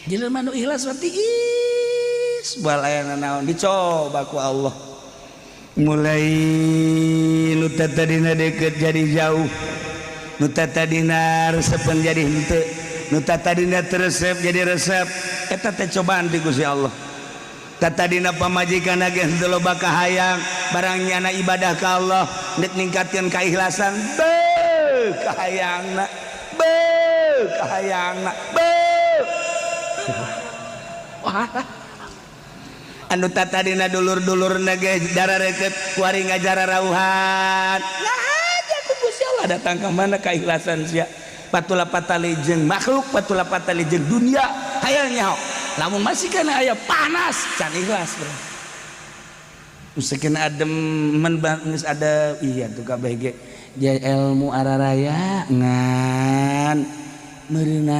jelema nu ikhlas berarti balayana naon dicoba ku Allah. Mulai nu tadina deket jadi jauh, nu tadina resepan jadi henteu, nu tadina teresep jadi resep. Eta teh cobaan ti Gusti Allah. Tadina pamajikan ge henteu loba kahayang, barangnya na ibadah ka Allah, nek ningkatkeun kaikhlasan, kahayangna, kahayangna, wah. Anu tadina dulur-dulur nage darareket kuari ngajara rauhan nah aja ku Gusti Allah datang ke mana keikhlasan sia patula patali jeung makhluk patula patali jeung dunia hayang nyaho lamun masih kana aya panas can ikhlas bro usikeun adem men geus ada iya tuh kabeh ge ilmu araraya ngan meureuna